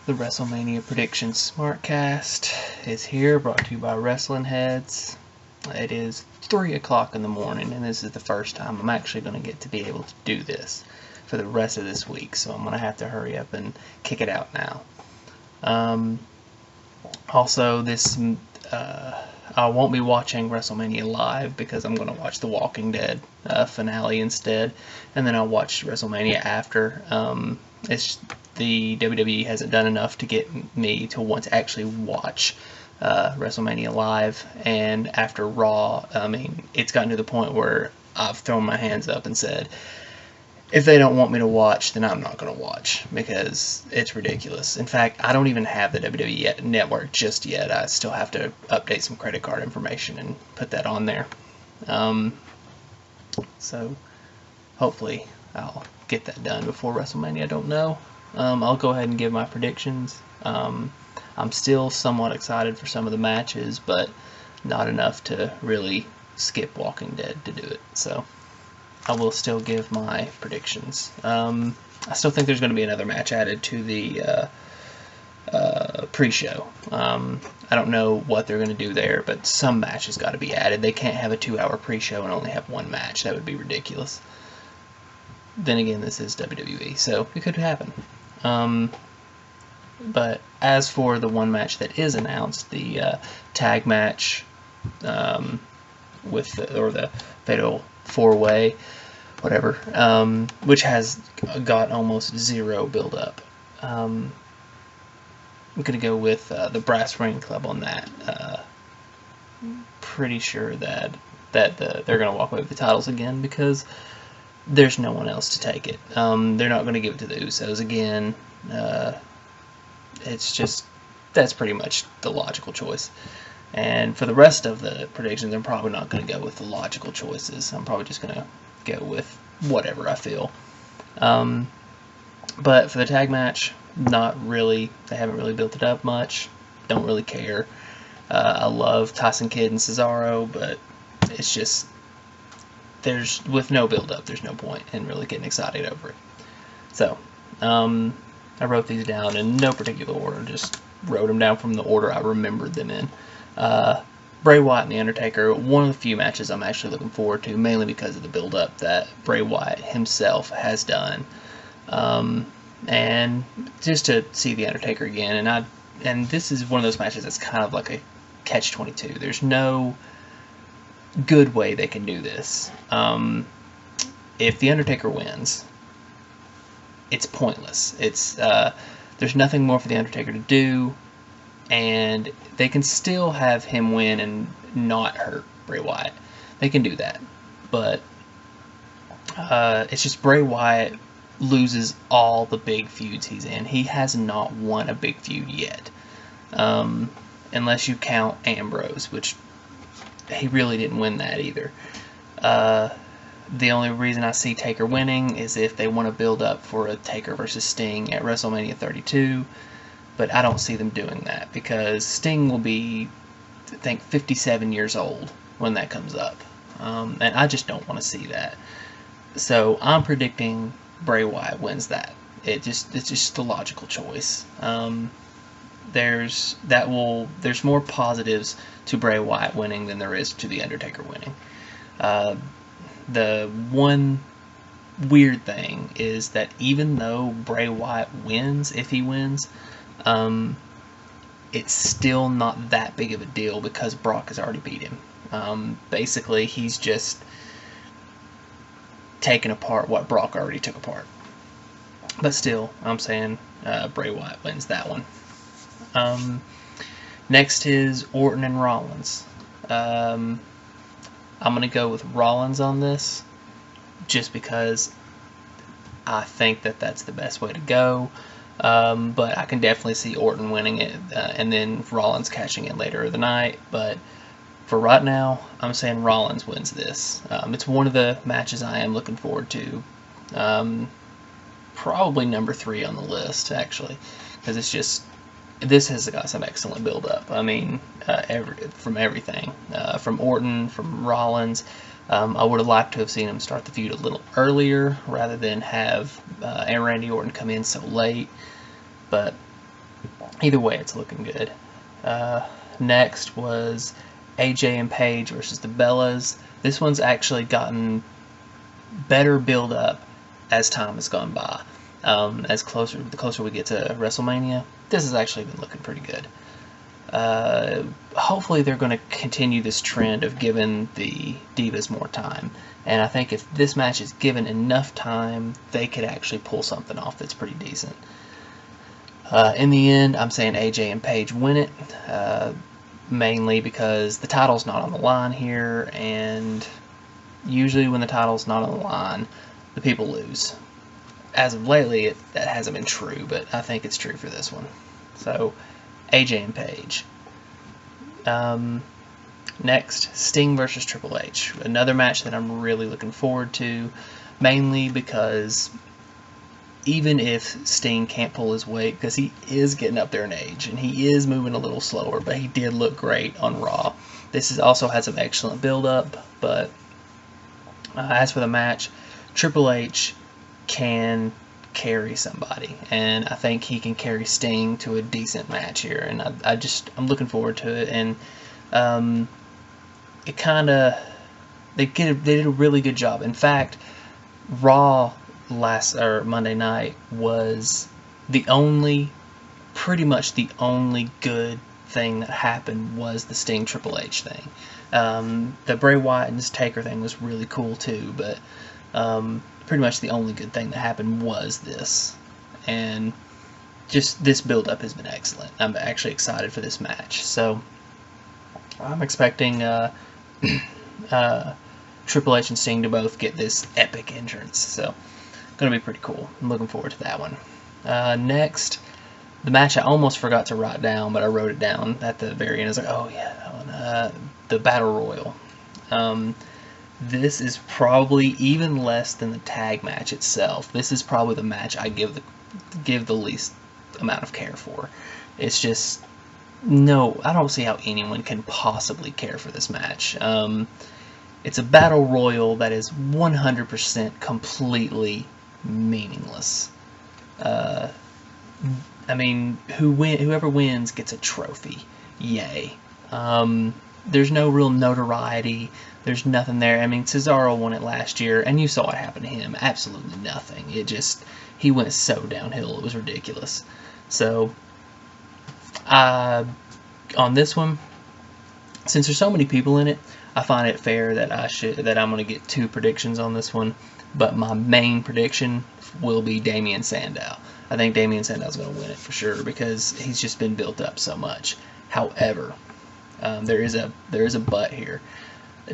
The WrestleMania Prediction SmarkCast is here, brought to you by Wrestling Heads. It is 3 o'clock in the morning, and this is the first time I'm actually going to get to be able to do this for the rest of this week, so I'm going to have to hurry up and kick it out now. Also, I won't be watching WrestleMania live because I'm going to watch the Walking Dead finale instead, and then I'll watch WrestleMania after. The WWE hasn't done enough to get me to want to actually watch WrestleMania live, and after Raw, I mean, it's gotten to the point where I've thrown my hands up and said, if they don't want me to watch, then I'm not going to watch, because it's ridiculous. In fact, I don't even have the WWE Network just yet. I still have to update some credit card information and put that on there. So hopefully I'll get that done before WrestleMania. I don't know. I'll go ahead and give my predictions. I'm still somewhat excited for some of the matches, but not enough to really skip Walking Dead to do it. So I will still give my predictions. I still think there's going to be another match added to the pre-show. I don't know what they're going to do there, but some match has got to be added. They can't have a 2-hour pre-show and only have one match. That would be ridiculous. Then again, this is WWE, so it could happen. But as for the one match that is announced, the tag match with the Fatal 4-Way, whatever, which has got almost zero build-up. I'm gonna go with the Brass Ring Club on that. Pretty sure that they're gonna walk away with the titles again because there's no one else to take it. They're not going to give it to the Usos again. It's just, that's pretty much the logical choice. And for the rest of the predictions, I'm probably not going to go with the logical choices. I'm probably just going to go with whatever I feel. But for the tag match, not really. They haven't really built it up much. Don't really care. I love Tyson Kidd and Cesaro, but it's just, with no build-up, there's no point in really getting excited over it. So, I wrote these down in no particular order, just wrote them down from the order I remembered them in. Bray Wyatt and The Undertaker, one of the few matches I'm actually looking forward to, mainly because of the build-up that Bray Wyatt himself has done. And just to see The Undertaker again, and this is one of those matches that's kind of like a catch-22. There's no good way they can do this. If The Undertaker wins, it's pointless. There's nothing more for The Undertaker to do, and they can still have him win and not hurt Bray Wyatt. They can do that, but it's just Bray Wyatt loses all the big feuds he's in. He has not won a big feud yet, unless you count Ambrose, which he really didn't win that either. The only reason I see Taker winning is if they want to build up for a Taker versus Sting at WrestleMania 32, but I don't see them doing that because Sting will be, I think, 57 years old when that comes up, and I just don't want to see that. So I'm predicting Bray Wyatt wins that. It's just the logical choice. There's more positives to Bray Wyatt winning than there is to The Undertaker winning. The one weird thing is that even though Bray Wyatt wins, if he wins, it's still not that big of a deal because Brock has already beat him. Basically, he's just taken apart what Brock already took apart. But still, I'm saying Bray Wyatt wins that one. Next is Orton and Rollins. I'm going to go with Rollins on this, just because I think that that's the best way to go. But I can definitely see Orton winning it, and then Rollins catching it later in the night. But for right now, I'm saying Rollins wins this. It's one of the matches I am looking forward to. Probably number 3 on the list, actually, because it's just, this has got some excellent build-up. I mean, from everything. From Orton, from Rollins. I would have liked to have seen him start the feud a little earlier, rather than have Randy Orton come in so late. But either way, it's looking good. Next was AJ and Paige versus the Bellas. This one's actually gotten better build up as time has gone by. The closer we get to WrestleMania, this has actually been looking pretty good. Hopefully they're going to continue this trend of giving the Divas more time. And I think if this match is given enough time, they could actually pull something off that's pretty decent. In the end, I'm saying AJ and Paige win it, mainly because the title's not on the line here, and usually when the title's not on the line, the people lose. As of lately, that hasn't been true, but I think it's true for this one. So, AJ and Paige. Next, Sting versus Triple H. Another match that I'm really looking forward to, mainly because even if Sting can't pull his weight, because he is getting up there in age, and he is moving a little slower, but he did look great on Raw. This has also had some excellent build-up, but as for the match, Triple H can carry somebody, and I think he can carry Sting to a decent match here, and I'm looking forward to it. And they did a really good job. In fact, Raw Monday night was pretty much the only good thing that happened was the Sting Triple H thing. The Bray Wyatt and Taker thing was really cool too, but pretty much the only good thing that happened was this. And just this build-up has been excellent. I'm actually excited for this match. So I'm expecting Triple H and Sting to both get this epic entrance. So going to be pretty cool. I'm looking forward to that one. Next, the match I almost forgot to write down, but I wrote it down at the very end. I was like, oh yeah, that one. The Battle Royal. This is probably even less than the tag match itself. This is probably the match I give the least amount of care for. It's just, no, I don't see how anyone can possibly care for this match. It's a Battle Royal that is 100% completely meaningless. I mean, whoever wins gets a trophy. Yay. There's no real notoriety. There's nothing there. I mean, Cesaro won it last year, and you saw what happened to him. Absolutely nothing. He went so downhill. It was ridiculous. So, on this one, since there's so many people in it, I find it fair that I'm going to get 2 predictions on this one. But my main prediction will be Damien Sandow. I think Damien Sandow's going to win it for sure because he's just been built up so much. However, there is a but here.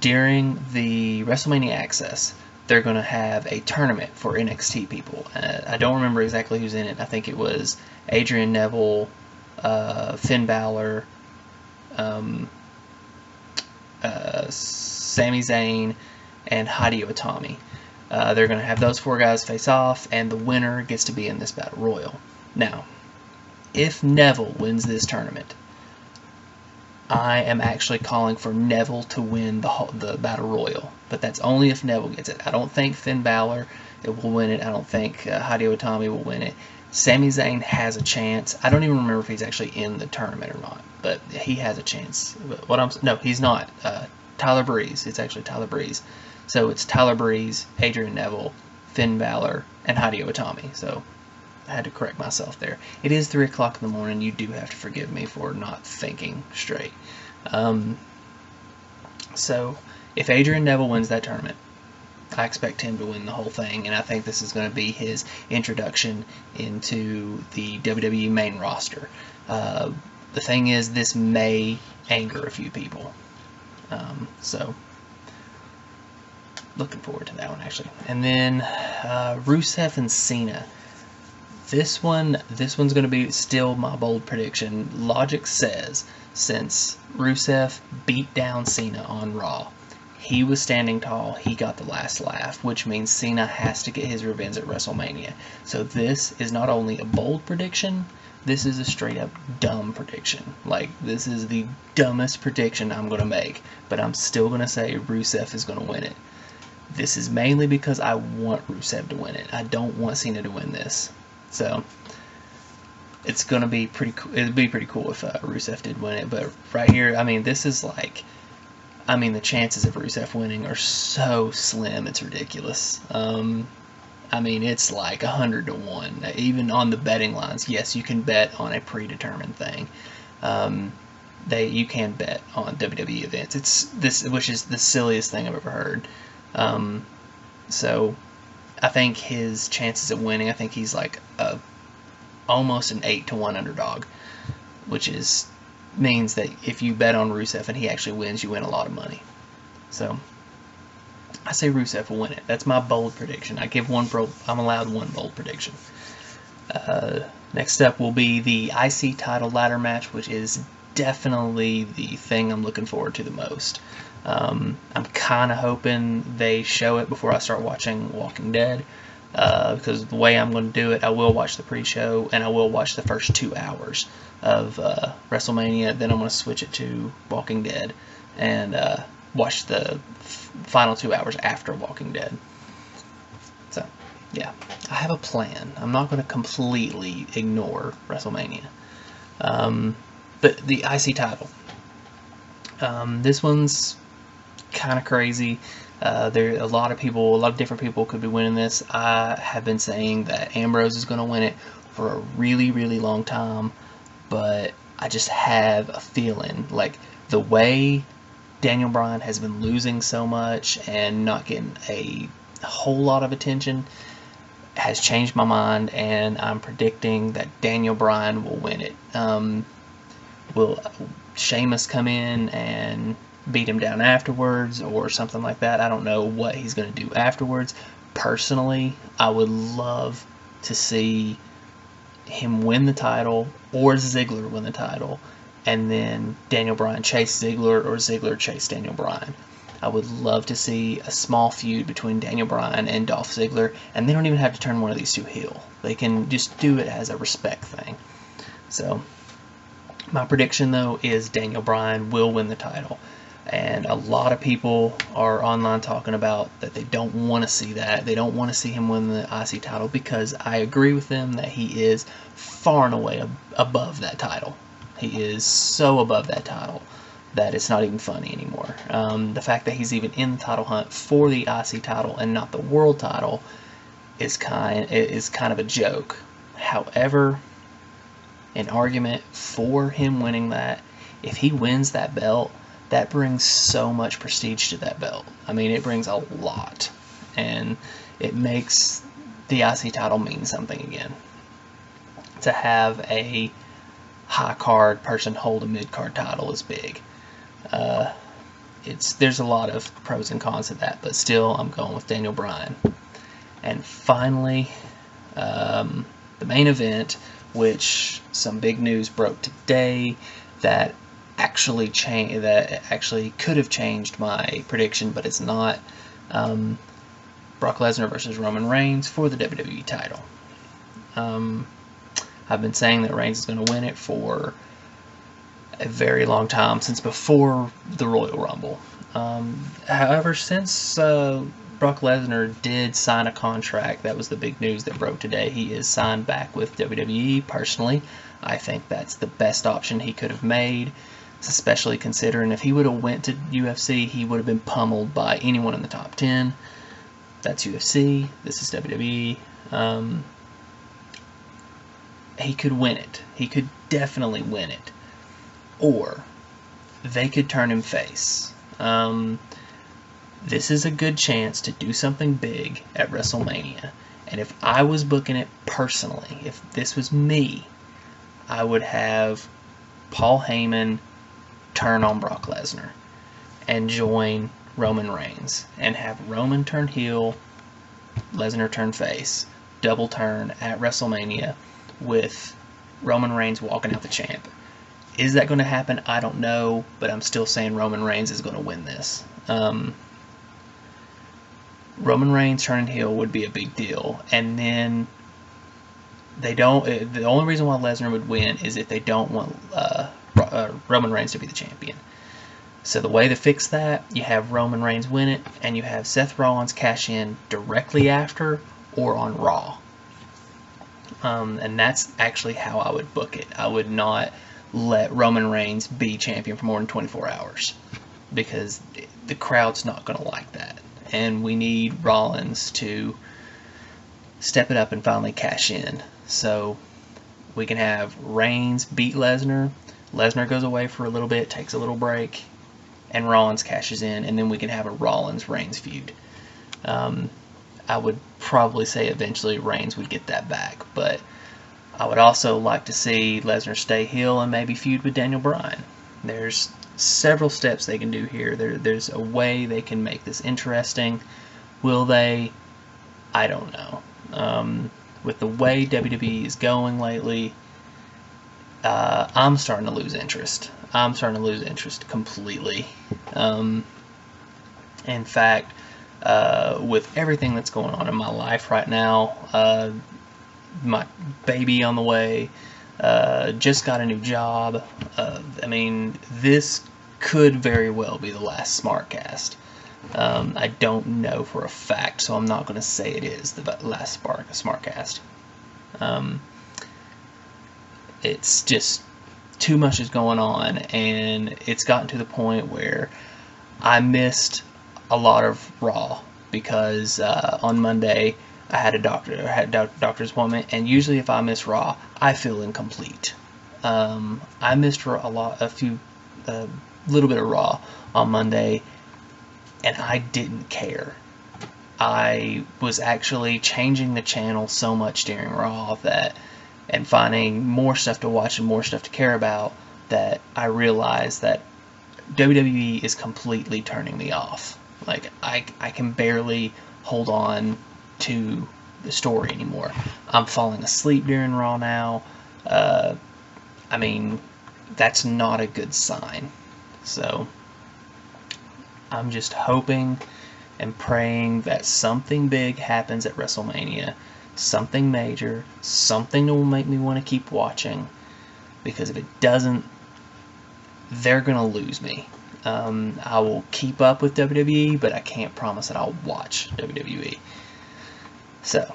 During the WrestleMania Access, they're going to have a tournament for NXT people. I don't remember exactly who's in it. I think it was Adrian Neville, Finn Balor, Sami Zayn, and Hideo Itami. They're going to have those 4 guys face off, and the winner gets to be in this Battle Royal. Now, if Neville wins this tournament, I am actually calling for Neville to win the Battle Royal, but that's only if Neville gets it. I don't think Finn Balor will win it. I don't think Hideo Itami will win it. Sami Zayn has a chance. I don't even remember if he's actually in the tournament or not, but he has a chance. No, he's not. Tyler Breeze. It's actually Tyler Breeze. So it's Tyler Breeze, Adrian Neville, Finn Balor, and Hideo Itami. So I had to correct myself there. It is 3 o'clock in the morning. You do have to forgive me for not thinking straight. So if Adrian Neville wins that tournament, I expect him to win the whole thing, and I think this is going to be his introduction into the WWE main roster. The thing is, this may anger a few people. So looking forward to that one, actually. And then Rusev and Cena. This one's going to be still my bold prediction. Logic says, since Rusev beat down Cena on Raw, he was standing tall, he got the last laugh, which means Cena has to get his revenge at WrestleMania. So this is not only a bold prediction, this is a straight up dumb prediction. Like, this is the dumbest prediction I'm going to make, but I'm still going to say Rusev is going to win it. This is mainly because I want Rusev to win it. I don't want Cena to win this. So, it's gonna be pretty cool. It'd be pretty cool if Rusev did win it. But right here, I mean, this is like, I mean, the chances of Rusev winning are so slim. It's ridiculous. I mean, it's like 100 to 1. Even on the betting lines, yes, you can bet on a predetermined thing. You can bet on WWE events. It's this, which is the silliest thing I've ever heard. So I think his chances of winning, I think he's like almost an 8 to 1 underdog, which means that if you bet on Rusev and he actually wins, you win a lot of money. So I say Rusev will win it. That's my bold prediction. I'm allowed one bold prediction. Next up will be the IC title ladder match, which is definitely the thing I'm looking forward to the most. I'm kind of hoping they show it before I start watching Walking Dead, because the way I'm going to do it, I will watch the pre-show and I will watch the first 2 hours of WrestleMania. Then I'm going to switch it to Walking Dead and watch the final 2 hours after Walking Dead. So, yeah, I have a plan. I'm not going to completely ignore WrestleMania. But the IC title, this one's kind of crazy. There a lot of different people could be winning this. I have been saying that Ambrose is going to win it for a really, really long time, but I just have a feeling like the way Daniel Bryan has been losing so much and not getting a whole lot of attention has changed my mind, and I'm predicting that Daniel Bryan will win it. Will Sheamus come in and beat him down afterwards or something like that? I don't know what he's going to do afterwards. Personally, I would love to see him win the title or Ziggler win the title, and then Daniel Bryan chase Ziggler or Ziggler chase Daniel Bryan. I would love to see a small feud between Daniel Bryan and Dolph Ziggler, and they don't even have to turn one of these two heel. They can just do it as a respect thing. So my prediction, though, is Daniel Bryan will win the title. And a lot of people are online talking about that they don't want to see that. They don't want to see him win the IC title, because I agree with them that he is far and away above that title. He is so above that title that it's not even funny anymore. The fact that he's even in the title hunt for the IC title and not the world title is kind of a joke. However, an argument for him winning that, if he wins that belt, that brings so much prestige to that belt. I mean, it brings a lot, and it makes the IC title mean something again. To have a high card person hold a mid card title is big. There's a lot of pros and cons to that, but still, I'm going with Daniel Bryan. And finally, the main event, which some big news broke today that actually could have changed my prediction, but it's not. Brock Lesnar versus Roman Reigns for the WWE title. I've been saying that Reigns is going to win it for a very long time, since before the Royal Rumble. However, since Brock Lesnar did sign a contract, that was the big news that broke today. He is signed back with WWE. Personally, I think that's the best option he could have made, especially considering if he would have went to UFC, he would have been pummeled by anyone in the top 10. That's UFC. This is WWE. He could win it. He could definitely win it. Or they could turn him face. This is a good chance to do something big at WrestleMania. And if I was booking it personally, if this was me, I would have Paul Heyman turn on Brock Lesnar and join Roman Reigns, and have Roman turn heel, Lesnar turn face, double turn at WrestleMania with Roman Reigns walking out the champ. Is that going to happen? I don't know, but I'm still saying Roman Reigns is going to win this. Roman Reigns turning heel would be a big deal, and then they don't. The only reason why Lesnar would win is if they don't want Roman Reigns to be the champion. So the way to fix that, you have Roman Reigns win it, and you have Seth Rollins cash in directly after or on Raw. And that's actually how I would book it. I would not let Roman Reigns be champion for more than 24 hours because the crowd's not going to like that. And we need Rollins to step it up and finally cash in. So we can have Reigns beat Lesnar. Lesnar goes away for a little bit, takes a little break, and Rollins cashes in, and then we can have a Rollins-Reigns feud. I would probably say eventually Reigns would get that back, but I would also like to see Lesnar stay heel and maybe feud with Daniel Bryan. There's several steps they can do here. There's a way they can make this interesting. Will they? I don't know. With the way WWE is going lately, I'm starting to lose interest. I'm starting to lose interest completely. In fact, with everything that's going on in my life right now, my baby on the way, just got a new job. I mean, this could very well be the last SmarkCast. I don't know for a fact, so I'm not going to say it is the last SmarkCast. It's just too much is going on, and it's gotten to the point where I missed a lot of Raw because on Monday I had a doctor's appointment, and usually if I miss Raw, I feel incomplete. I missed a little bit of Raw on Monday, and I didn't care. I was actually changing the channel so much during Raw and finding more stuff to watch and more stuff to care about, that I realized that WWE is completely turning me off. Like, I can barely hold on to the story anymore. I'm falling asleep during Raw now. I mean, that's not a good sign. So I'm just hoping and praying that something big happens at WrestleMania, something major, something that will make me want to keep watching, because if it doesn't, they're going to lose me. I will keep up with WWE, but I can't promise that I'll watch WWE. So,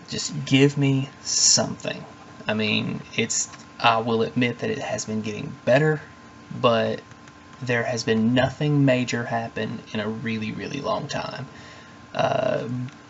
just give me something. I mean, I will admit that it has been getting better, but there has been nothing major happen in a really, really long time.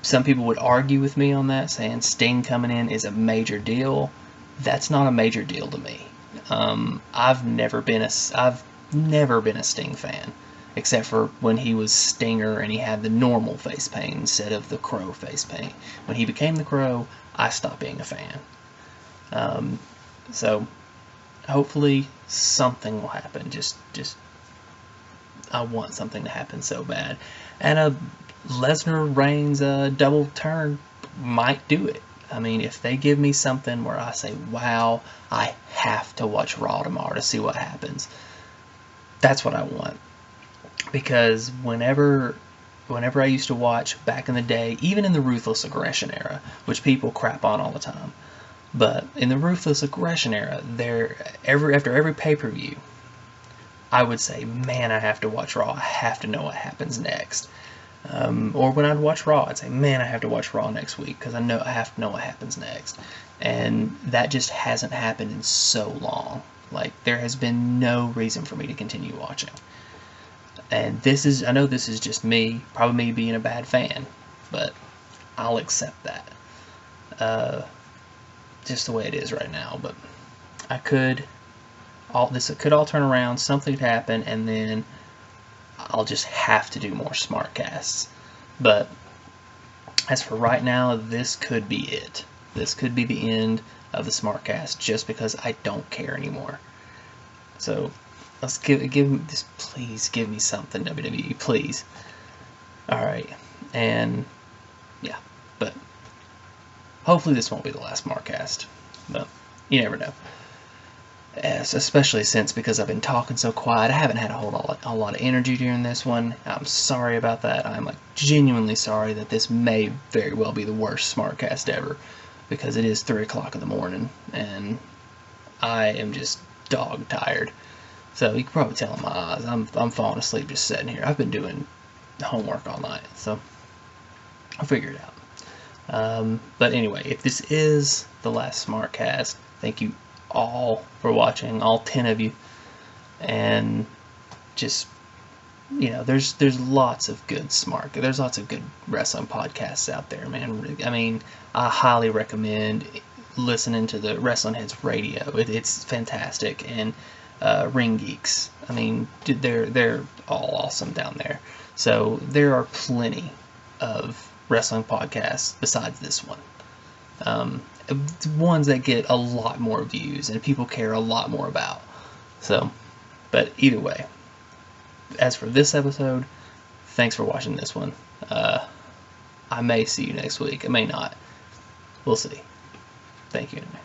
Some people would argue with me on that, saying Sting coming in is a major deal. That's not a major deal to me. I've never been a Sting fan, except for when he was Stinger and he had the normal face paint instead of the Crow face paint. When he became the Crow, I stopped being a fan. So hopefully something will happen. Just I want something to happen so bad, and a Lesnar Reigns double turn might do it. I mean, if they give me something where I say, wow, I have to watch Raw tomorrow to see what happens, that's what I want. Because whenever I used to watch back in the day, even in the Ruthless Aggression era, which people crap on all the time, but in the Ruthless Aggression era, after every pay-per-view, I would say, man, I have to watch Raw. I have to know what happens next. Or when I'd watch Raw, I'd say, man, I have to watch Raw next week because I have to know what happens next. And that just hasn't happened in so long. Like, there has been no reason for me to continue watching. And I know this is just me, probably me being a bad fan, but I'll accept that. Just the way it is right now. But this could all turn around, something could happen, and then I'll just have to do more SmarkCasts. But as for right now, this could be it. This could be the end of the SmarkCast, just because I don't care anymore. So let's give this. Please give me something, WWE, please. All right, and yeah, but hopefully this won't be the last SmarkCast. But you never know. Especially because I've been talking so quiet, I haven't had a lot of energy during this one. I'm sorry about that. I'm genuinely sorry that this may very well be the worst SmarkCast ever, because it is 3 o'clock in the morning and I am just dog tired. So you can probably tell in my eyes, I'm falling asleep just sitting here. I've been doing homework all night, so I'll figure it out. But anyway, if this is the last SmarkCast, thank you all for watching, all 10 of you. And just, there's lots of good there's lots of good wrestling podcasts out there, man. I mean, I highly recommend listening to the Wrestling Heads Radio. It's fantastic. And Ring Geeks, I mean, they're all awesome down there. So there are plenty of wrestling podcasts besides this one. Ones that get a lot more views and people care a lot more about. So, but either way, as for this episode, thanks for watching this one. I may see you next week. I may not. We'll see. Thank you anyway.